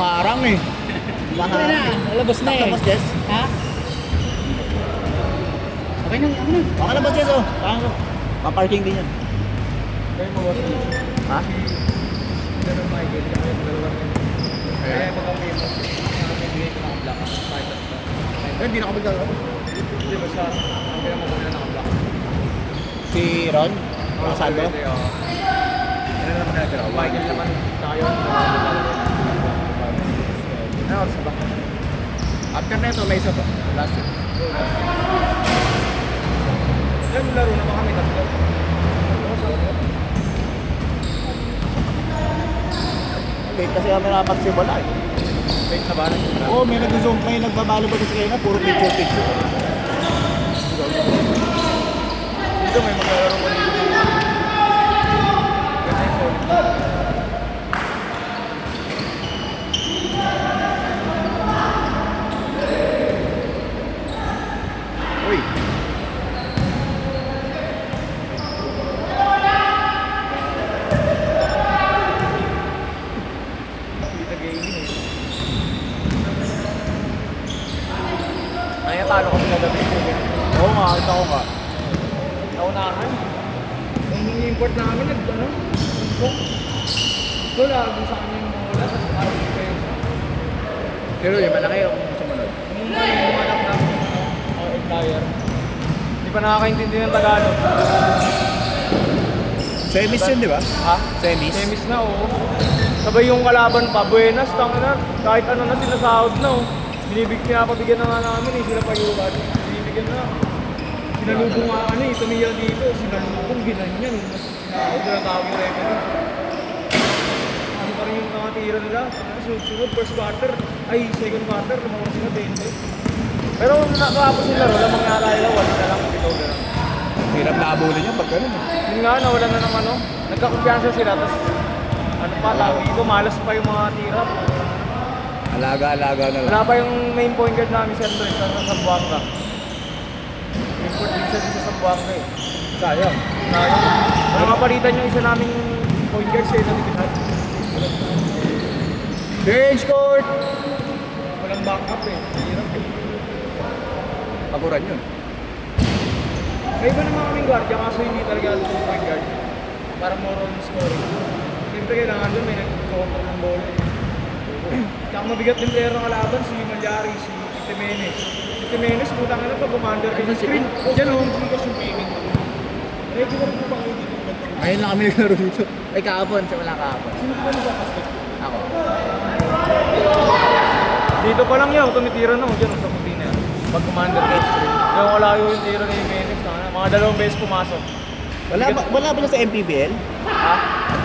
Maharang eh. Okay na, lalabas na eh. Tapos, Jess? Ha? Okay na, ako na. Baka na ba, Jess? Oh, paparking din yan. Kayo mo boss. Ha? Ganun Michael, kaya yung dalawang yun. Kaya magkakain mo. Nakabigay ko ng black. Eh, hindi na ako magdalawa. Hindi ba siya? Ang kaya mo muna naka-black. Si Ron? Rosaldo? Ano naman natira? Michael naman tayo. Ano oras ba? After na ito, may isa pa. Last year. Yan, laro na ba kami tatlo? Late kasi kami nakapagsimula eh. Wait na ba? Oo, may nag-zoom, may nagbabalo ba kasi kayo na, puro picture. Dito may maglalaro ko dito. Ganda yung solid. Uy. Kita gaming eh. Ay, talo kami kagabi. Oo nga, kita ko nga. Naunahan. Yung import namin, ano? Ito lagi sa kanya yung mula sa RP kayo. Pero yung malaki yung sumunod. Yung anak namin yung entire. Hindi pa nakakaintindi ng Tagalog. Semis yun, di ba? Ha? Semis? Semis na, oo. Sabay yung kalaban pa, Buenas, tangina. Kahit ano na sinasahod na, oh. Pinapabigyan na nga namin eh, sila pa yung binibigyan na. Sinalubong nga ano eh, tumiya dito, sinalubong, ginanyan. Sinahod na tawag yung revenue. Ano pa rin yung nakatira nila? Sunod, first quarter, ay second quarter, lumawas sila 20. Pero nakapos yung laro, lamang nga tayo, wala na lang, bitaw na lang. Hirap na abulin yan pag ganun eh. Yun nga, nawalan na ng ano, nagkakumpiyansa sila, tapos ano pa, tawag dito, malas pa yung mga tira. Alaga-alaga na lang. Wala pa yung main point guard namin sa Andres, sa Zamboanga. Import din siya dito sa Zamboanga eh. Sayang. Ano mapalitan yung isa naming point guard siya na titipad. Change court! Walang backup eh. Hirap eh. Paguran yun. May iba naman kaming guardia, kaso hindi talaga ito yung point guard. Para more on scoring. Siyempre kailangan doon may nag-control ng ball eh. Tsaka mabigat din player ng kalaban, si Malyari, si Timenes. Si Timenes, putang ina pa, commander kayo sa screen. Diyan o, hindi ko yung payment. Regular po ba kayo dito? Ngayon lang kami naglaro dito. Ay, kahapon. Siya wala kahapon. Sino pa nagkakastik? Ako. Dito pa lang yan, tumitira na, dyan sa puti na yan. Pag commander kayo screen. Yung walayo yung tira ni Jimenez, mga dalawang beses pumasok. Wala ba na sa MPBL? Ha?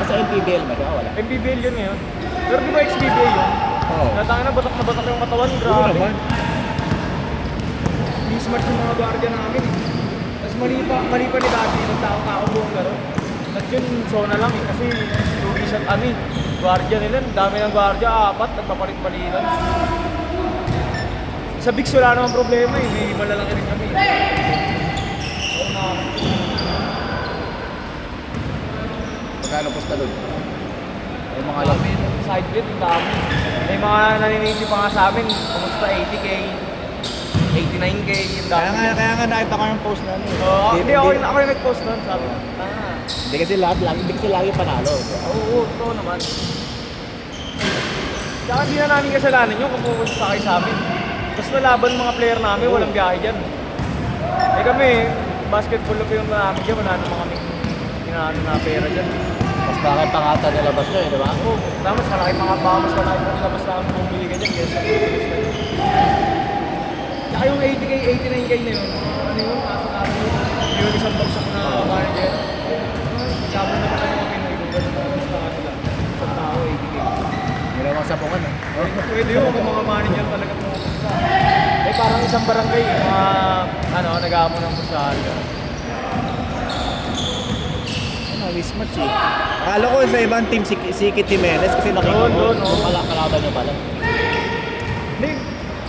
Sa MPBL ba siya? Wala. MPBL yun ngayon. Pero di ba XBBA yun? Oo. Natangin na batak yung katawan, Oo grabe. naman. Hindi smart yung mga guardia namin eh. Tapos mali pa ni dati, nagtao-tao buong laro. At yun, zona lang eh, kasi lugi siya, guardia nila, dami ng guardia, 4, nagpapalit-palitan. Sa Bigs wala namang problema eh, may malalaki rin kami. Oo na. Magkano posta doon? Ay, mga Ang dami ng side bid, ang dami. May mga naninisi pa nga sa amin, kumusta 80k, 89k, yung dami. Kaya nga nakita ko yung post na ano. Oo, hindi ako rin nag-post nun, sabi ko. Hindi kasi lagi panalo. Oo, totoo naman. Tsaka hindi na namin kasalanan yun kung pupunta kayo sa amin. Tapos nalaban mga player namin, walang biyahe dyan. Eh kami, basketball na yung namin dyan, wala naman kami ginaano na pera dyan. Mas bakit pangata nilabas nyo eh, di ba? Oo, mas malaki mga bamas, malaki mga nilabas namin bumili ka dyan, kaya sa Pilipinas na yun. Tsaka yung 80k, 89k na yun, ano yun, kaso namin yun, yung isang bagsak na manager. Sabon naman kami mga Pinoy, kung gano'n na sa kanila. Isang tao, 80k. Hindi naman sapungan eh. Pwede yun kung mga manager talaga pumunta. Eh parang isang barangay, mga ano, nag-aamo ng pusahan. Ano, mismatch eh. Akala ko sa ibang team si Kit Jimenez kasi nakita ko. Doon, oo. Kalaban niya pala. Hindi,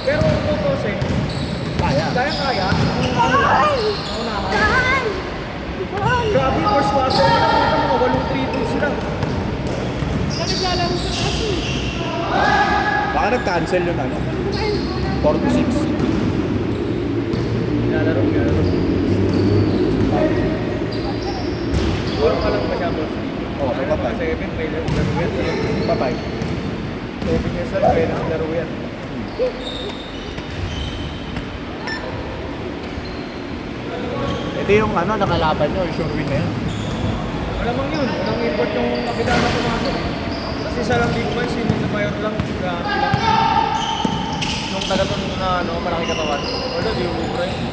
pero kung kasi, Kaya. kaya, naunahan. Grabe, first quarter nila, mga mga 8-3 sila. Naglalaro sa kasi. Baka nag-cancel yun ano. 4 to 6. Nilalaro. Siguro ka lang pa siya, boss. Oo, may papay. 7, may laro yan. Papay. 7 years old, may laro yan. Ito yung ano, nakalaban nyo, sure win na yun. Malamang yun. Walang import yung kabila na pumasok. Kasi isa lang big man, yung Mayor lang. Yung taga-ton na ano, malaki katawan. Wala, di ubra yun.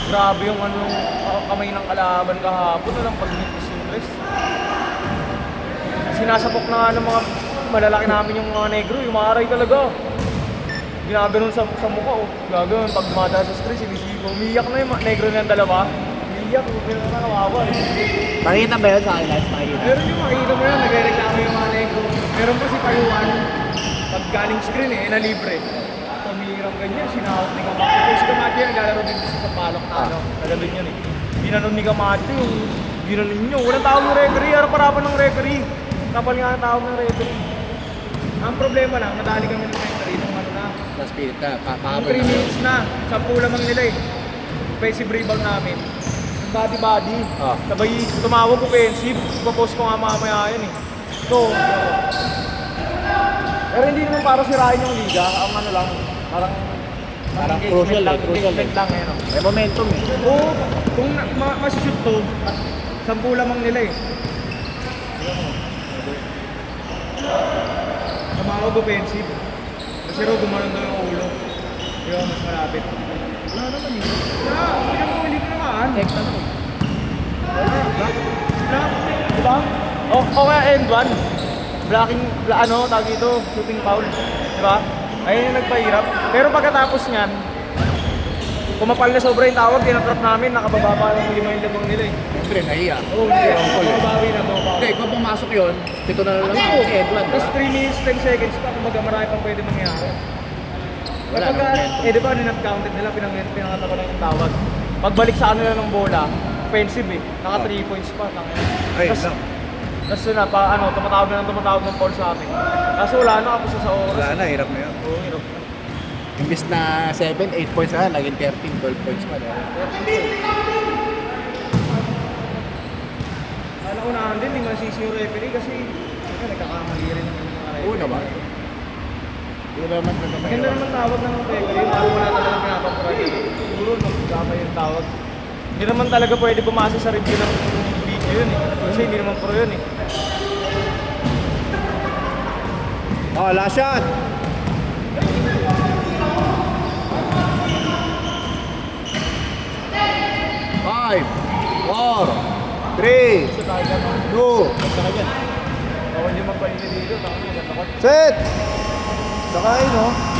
Grabe yung ano, kamay ng kalaban kahapon. Walang pag-nipis yung dress. Sinasapok na nga ng mga malalaki namin yung mga negro. Yung mga aray talaga. Ginaganon sa mukha, oh. Gagawin, pag dumada sa screen, sinisipo. Umiyak na yung negro na yung dalawa. Umiyak, kawawa. Nakita ba yun sa highlights? Nakita. Meron yung makikita mo yun, nagre-reklamo yung mga negro. Meron pa si Payuan, pag galing screen na libre. Tumirang ganyan, sinahot ni Camacho. Kung si Camacho yan, naglalaro din sa palok na ano. Nagaling yun eh. Ginanon ni Camacho yung ginanon nyo. Walang tawag ng referee, harap-harapan ng referee. Kapal nga ang tawag ng referee. Ang problema lang, nadali kami ng referee nung ano na. Sa spirit na, Ang pahabol 3 minutes na, 10 lamang nila eh. Offensive rebound namin. Body-body. Ah. Sabay tumawag offensive. Ipapost ko nga mamaya yan eh. So, pero hindi naman para sirain yung liga. Ang ano lang, parang engagement crucial lang, eh, crucial engagement eh. lang eh. No? May momentum eh. Oo, kung masishoot to, 10 lamang nila eh. Tumawag offensive. Kasi raw gumanon daw yung ulo. Di ba, mas malapit. Wala naman yun. Hindi ko naman. Text ano? Diba? O kaya end one. Blocking, ano, tawag dito, shooting foul. Diba? Ayun yung nagpahirap. Pero pagkatapos niyan, kumapal na sobra yung tawag, tinatrap namin, nakababa pa ng 5 yung lamang nila eh. Siyempre, nahiya. Oo, bumabawi na, bumabawi. Hindi, kung pumasok yun, dito na lang Oo. si Edwin, Tapos diba? 3 minutes, 10 seconds pa, kumbaga marami pang pwede mangyari. Wala Kapag, nang momentum. di ba, ninat-counted nila, pinangatawa lang yung tawag. Pagbalik sa kanila ng bola, offensive eh, naka 3 points pa. Ay, Tapos, lang. tapos yun na, tumatawag ng foul sa amin. Kaso wala na, kapos sa oras. Wala na, hirap na yun. Oo, hirap na. Imbis na 7, 8 points na, naging 13, 12 points pa. Diba? Alam ko na din, hindi masisi yung referee kasi siyempre nagkakamali rin naman yung mga referee. Oo naman. Hindi naman na naman. Maganda naman tawag ng referee, parang wala talaga pinapapura dito. Siguro nagkama yung tawag. Hindi naman talaga pwede bumasa sa review ng video yun eh. Kasi hindi naman pro yun eh. Oh, last shot! Five, 4, 3, 2, Bawal yung magpahinga dito, takot yung ganda ko. set! Saka yun, no?